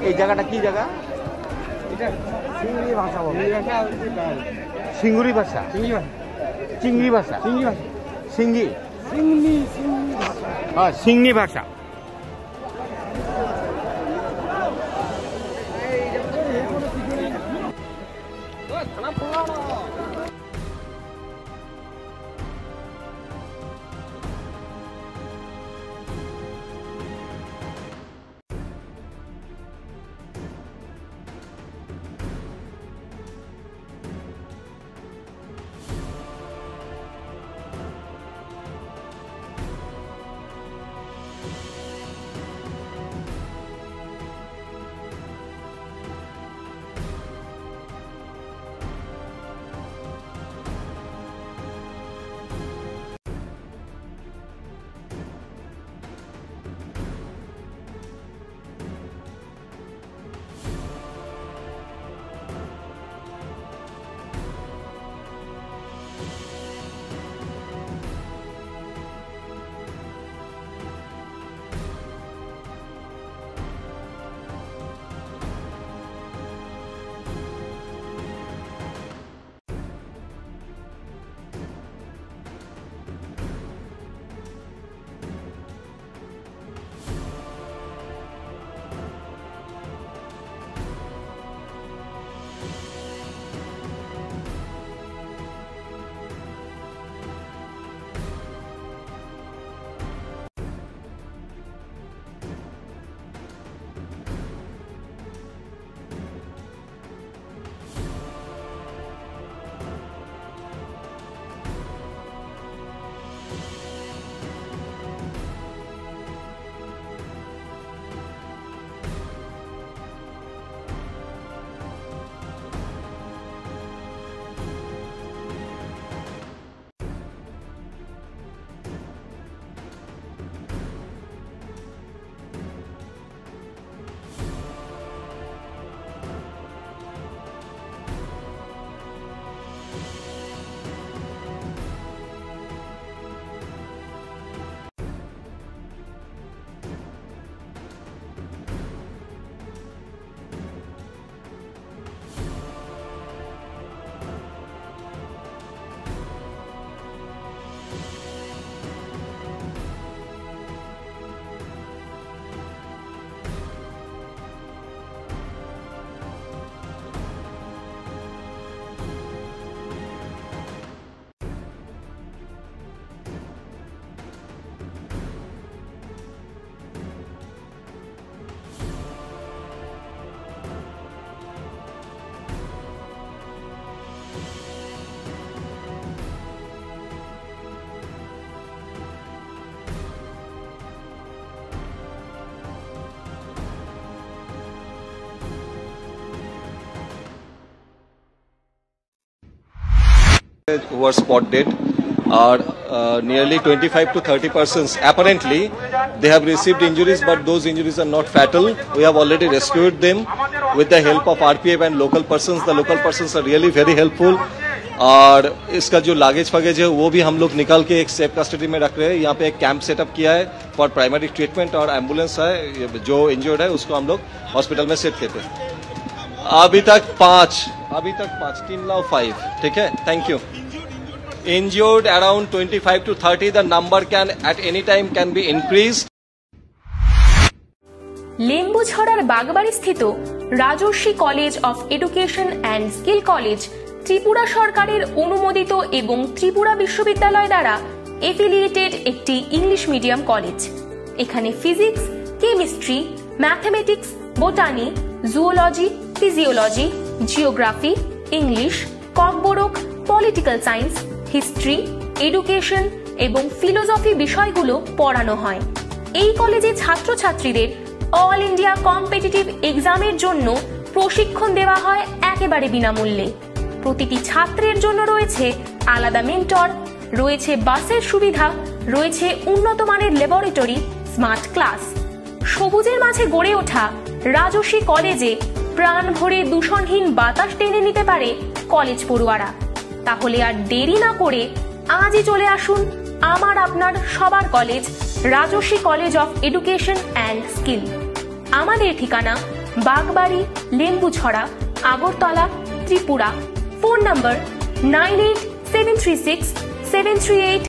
এই জায়গাটা কি জায়গা? চিংড়ি ভাষা বলে। সিঙ্গুরি ভাষা, চিংড়ি ভাষা, সিঙ্গি, হ্যাঁ সিংনি ভাষা। Who are spot dead are nearly 25 to 30 persons. Apparently, they have received injuries, but those injuries are not fatal. We have already rescued them with the help of RPF and local persons. The local persons are really very helpful. और इसका जो luggage फगेज है वो भी हम लोग निकाल के एक सेफ कस्टडी में रख रहे हैं. यहाँ पे एक कैंप सेटअप किया है फॉर प्राइमरी ट्रीटमेंट और एम्बुलेंस है जो इंजर्ड है उसको हम लोग हॉस्पिटल में सेट करते हैं. अभी तक 5 टीम नाउ 5. ठीक है, thank you. Injured around 25 to 30. The number can at any time can be increased. লেম্বুছড়ার বাগবাড়ি স্থিত Rajarshi college of education and skill college Tripura সরকারের অনুমোদিত এবং ত্রিপুরা বিশ্ববিদ্যালয় দ্বারা এফিলিয়েটেড একটি ইংলিশ মিডিয়াম কলেজ. এখানে physics, chemistry, mathematics, botany, zoology, physiology, geography, English, Kokborok, political science, history, education এবং ফিলোসফি বিষয়গুলো পড়ানো হয়. এই কলেজে ছাত্রছাত্রীদের অল ইন্ডিয়া কম্পিটিটিভ এক্সামের জন্য প্রশিক্ষণ দেওয়া হয় একেবারে বিনামূল্যে। প্রতিটি ছাত্রের জন্য রয়েছে আলাদা মেন্টর, রয়েছে বাসের সুবিধা, রয়েছে উন্নত মানের ল্যাবরেটরি, স্মার্ট ক্লাস। সবুজের মাঝে গড়ে ওঠা রাজর্ষি কলেজে প্রাণ ভরে দূষণহীন বাতাস টেনে নিতে পারে কলেজ পড়ুয়ারা। তাহলে আর দেরি না করে আজই চলে আসুন আমার আপনার সবার college Rajarshi college of education and skill. আমাদের ঠিকানা বাগবাড়ি, লেম্বুছড়া, আগরতলা, ত্রিপুরা। ফোন নম্বর 98736738